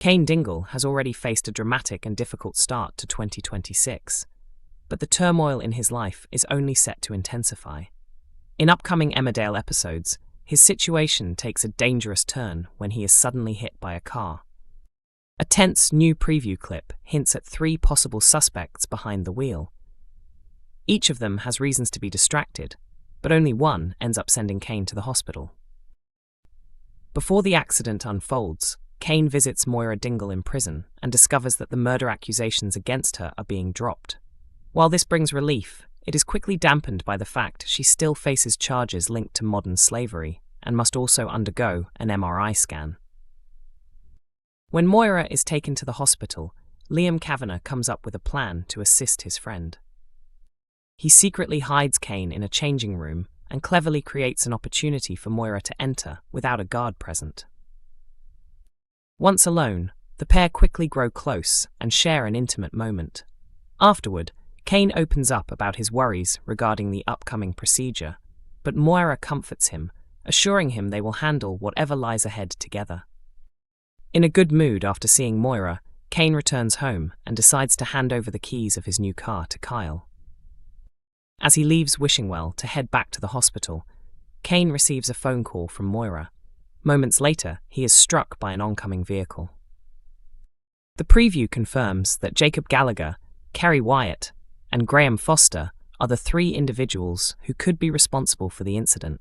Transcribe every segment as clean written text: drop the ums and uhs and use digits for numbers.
Cain Dingle has already faced a dramatic and difficult start to 2026, but the turmoil in his life is only set to intensify. In upcoming Emmerdale episodes, his situation takes a dangerous turn when he is suddenly hit by a car. A tense new preview clip hints at 3 possible suspects behind the wheel. Each of them has reasons to be distracted, but only one ends up sending Cain to the hospital. Before the accident unfolds, Cain visits Moira Dingle in prison and discovers that the murder accusations against her are being dropped. While this brings relief, it is quickly dampened by the fact she still faces charges linked to modern slavery and must also undergo an MRI scan. When Moira is taken to the hospital, Liam Kavanagh comes up with a plan to assist his friend. He secretly hides Cain in a changing room and cleverly creates an opportunity for Moira to enter without a guard present. Once alone, the pair quickly grow close and share an intimate moment. Afterward, Cain opens up about his worries regarding the upcoming procedure, but Moira comforts him, assuring him they will handle whatever lies ahead together. In a good mood after seeing Moira, Cain returns home and decides to hand over the keys of his new car to Kyle. As he leaves Wishingwell to head back to the hospital, Cain receives a phone call from Moira. Moments later, he is struck by an oncoming vehicle. The preview confirms that Jacob Gallagher, Kerry Wyatt, and Graham Foster are the 3 individuals who could be responsible for the incident.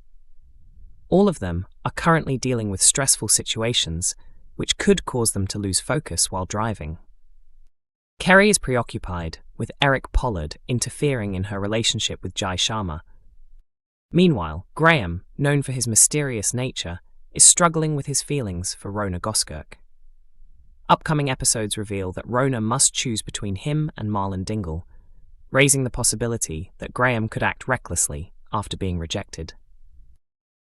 All of them are currently dealing with stressful situations, which could cause them to lose focus while driving. Kerry is preoccupied with Eric Pollard interfering in her relationship with Jai Sharma. Meanwhile, Graham, known for his mysterious nature, is struggling with his feelings for Rona Goskirk. Upcoming episodes reveal that Rona must choose between him and Marlon Dingle, raising the possibility that Graham could act recklessly after being rejected.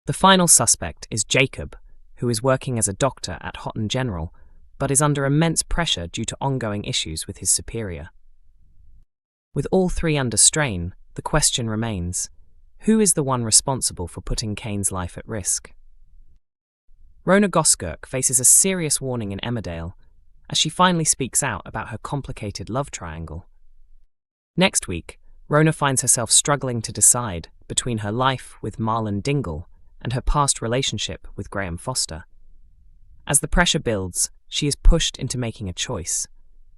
The final suspect is Jacob, who is working as a doctor at Houghton General, but is under immense pressure due to ongoing issues with his superior. With all 3 under strain, the question remains, who is the one responsible for putting Cain's life at risk? Rona Goskirk faces a serious warning in Emmerdale, as she finally speaks out about her complicated love triangle. Next week, Rona finds herself struggling to decide between her life with Marlon Dingle and her past relationship with Graham Foster. As the pressure builds, she is pushed into making a choice,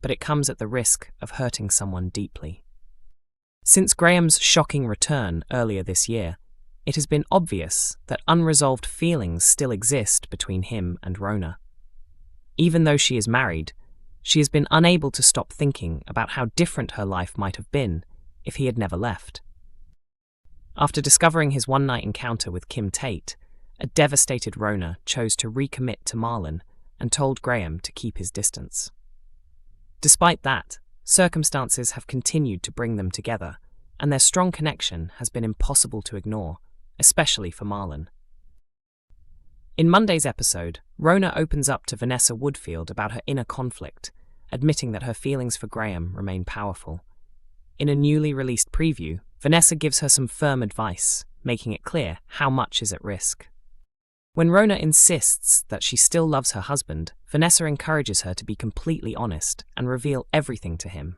but it comes at the risk of hurting someone deeply. Since Graham's shocking return earlier this year, it has been obvious that unresolved feelings still exist between him and Rona. Even though she is married, she has been unable to stop thinking about how different her life might have been if he had never left. After discovering his one-night encounter with Kim Tate, a devastated Rona chose to recommit to Marlon and told Graham to keep his distance. Despite that, circumstances have continued to bring them together, and their strong connection has been impossible to ignore, especially for Marlon. In Monday's episode, Rona opens up to Vanessa Woodfield about her inner conflict, admitting that her feelings for Graham remain powerful. In a newly released preview, Vanessa gives her some firm advice, making it clear how much is at risk. When Rona insists that she still loves her husband, Vanessa encourages her to be completely honest and reveal everything to him.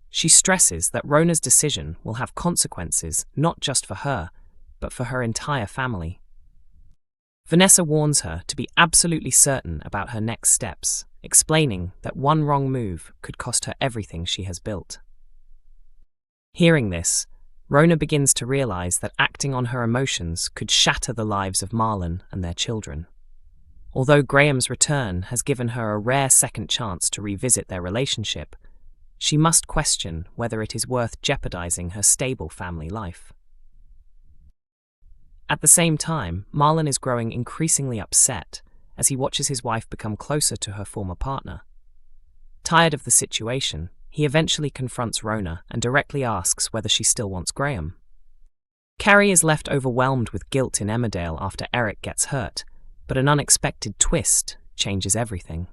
She stresses that Rona's decision will have consequences not just for her, but for her entire family. Vanessa warns her to be absolutely certain about her next steps, explaining that one wrong move could cost her everything she has built. Hearing this, Rona begins to realize that acting on her emotions could shatter the lives of Marlon and their children. Although Graham's return has given her a rare second chance to revisit their relationship, she must question whether it is worth jeopardizing her stable family life. At the same time, Marlon is growing increasingly upset as he watches his wife become closer to her former partner. Tired of the situation, he eventually confronts Rona and directly asks whether she still wants Graham. Carrie is left overwhelmed with guilt in Emmerdale after Eric gets hurt, but an unexpected twist changes everything.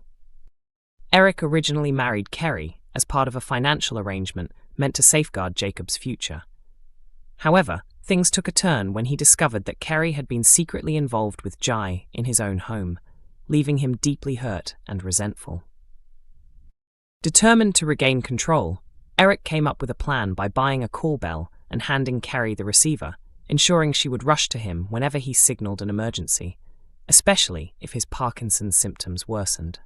Eric originally married Kerry as part of a financial arrangement meant to safeguard Jacob's future. However, things took a turn when he discovered that Kerry had been secretly involved with Jai in his own home, leaving him deeply hurt and resentful. Determined to regain control, Eric came up with a plan by buying a call bell and handing Kerry the receiver, ensuring she would rush to him whenever he signaled an emergency, especially if his Parkinson's symptoms worsened.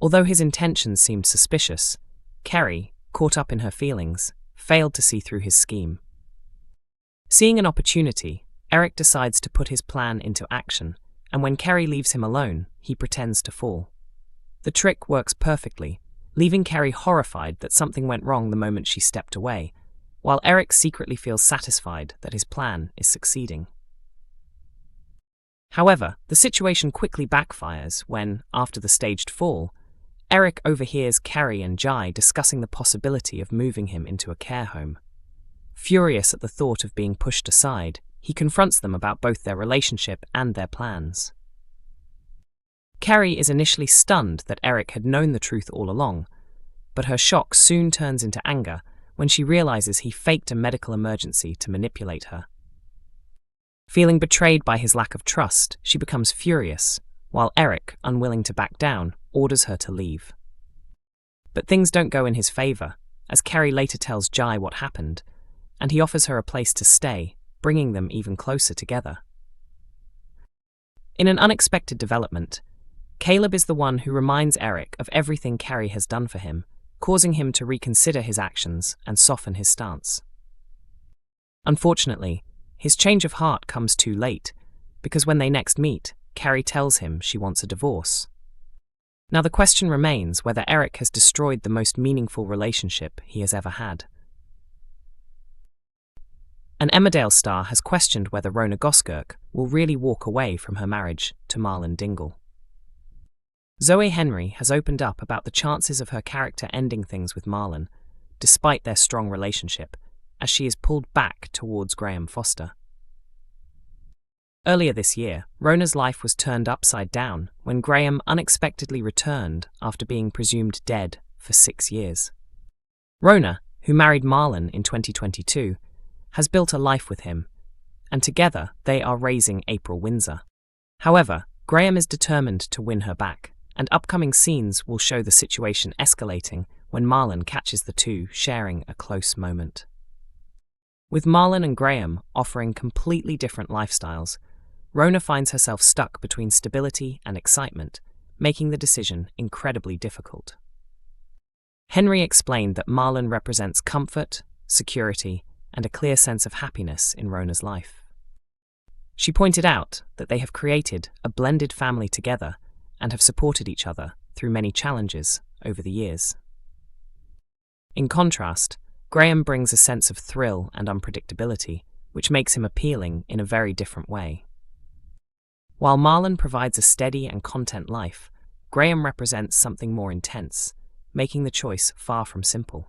Although his intentions seemed suspicious, Kerry, caught up in her feelings, failed to see through his scheme. Seeing an opportunity, Eric decides to put his plan into action, and when Kerry leaves him alone, he pretends to fall. The trick works perfectly, leaving Kerry horrified that something went wrong the moment she stepped away, while Eric secretly feels satisfied that his plan is succeeding. However, the situation quickly backfires when, after the staged fall, Eric overhears Kerry and Jai discussing the possibility of moving him into a care home. Furious at the thought of being pushed aside, he confronts them about both their relationship and their plans. Kerry is initially stunned that Eric had known the truth all along, but her shock soon turns into anger when she realizes he faked a medical emergency to manipulate her. Feeling betrayed by his lack of trust, she becomes furious, while Eric, unwilling to back down, orders her to leave. But things don't go in his favor, as Kerry later tells Jai what happened, and he offers her a place to stay, bringing them even closer together. In an unexpected development, Caleb is the one who reminds Eric of everything Kerry has done for him, causing him to reconsider his actions and soften his stance. Unfortunately, his change of heart comes too late, because when they next meet, Kerry tells him she wants a divorce. Now the question remains whether Eric has destroyed the most meaningful relationship he has ever had. An Emmerdale star has questioned whether Rona Goskirk will really walk away from her marriage to Cain Dingle. Zoe Henry has opened up about the chances of her character ending things with Marlon, despite their strong relationship, as she is pulled back towards Graham Foster. Earlier this year, Rona's life was turned upside down when Graham unexpectedly returned after being presumed dead for 6 years. Rona, who married Marlon in 2022, has built a life with him, and together they are raising April Windsor. However, Graham is determined to win her back, and upcoming scenes will show the situation escalating when Marlon catches the two sharing a close moment. With Marlon and Graham offering completely different lifestyles, Rona finds herself stuck between stability and excitement, making the decision incredibly difficult. Henry explained that Marlon represents comfort, security, and a clear sense of happiness in Rona's life. She pointed out that they have created a blended family together and have supported each other through many challenges over the years. In contrast, Graham brings a sense of thrill and unpredictability, which makes him appealing in a very different way. While Marlon provides a steady and content life, Graham represents something more intense, making the choice far from simple.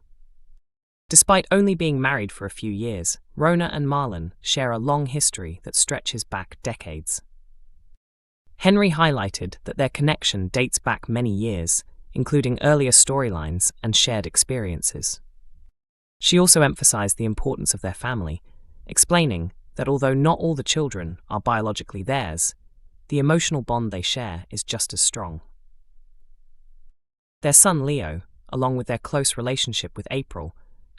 Despite only being married for a few years, Rona and Marlon share a long history that stretches back decades. Henry highlighted that their connection dates back many years, including earlier storylines and shared experiences. She also emphasized the importance of their family, explaining that although not all the children are biologically theirs, the emotional bond they share is just as strong. Their son Leo, along with their close relationship with April,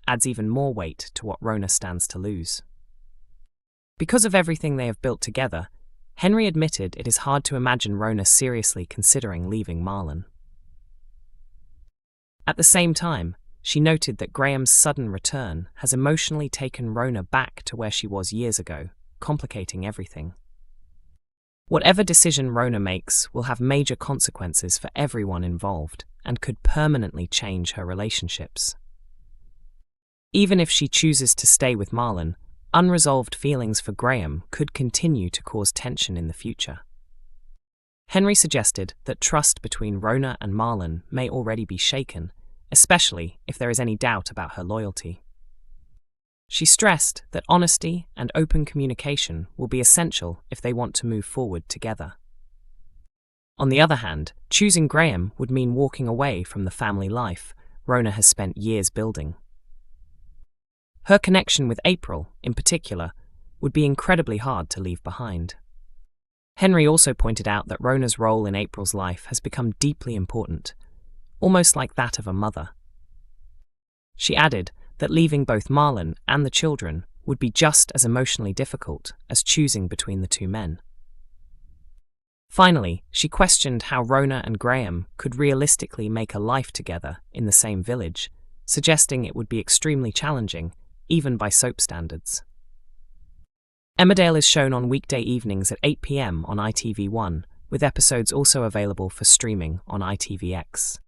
adds even more weight to what Rona stands to lose. Because of everything they have built together, Henry admitted it is hard to imagine Rona seriously considering leaving Marlon. At the same time, she noted that Graham's sudden return has emotionally taken Rona back to where she was years ago, complicating everything. Whatever decision Rona makes will have major consequences for everyone involved and could permanently change her relationships. Even if she chooses to stay with Marlon, unresolved feelings for Graham could continue to cause tension in the future. Henry suggested that trust between Rona and Marlon may already be shaken, especially if there is any doubt about her loyalty. She stressed that honesty and open communication will be essential if they want to move forward together. On the other hand, choosing Graham would mean walking away from the family life Rona has spent years building. Her connection with April, in particular, would be incredibly hard to leave behind. Henry also pointed out that Rona's role in April's life has become deeply important, almost like that of a mother. She added that leaving both Marlon and the children would be just as emotionally difficult as choosing between the two men. Finally, she questioned how Rona and Graham could realistically make a life together in the same village, suggesting it would be extremely challenging, even by soap standards. Emmerdale is shown on weekday evenings at 8 p.m. on ITV1, with episodes also available for streaming on ITVX.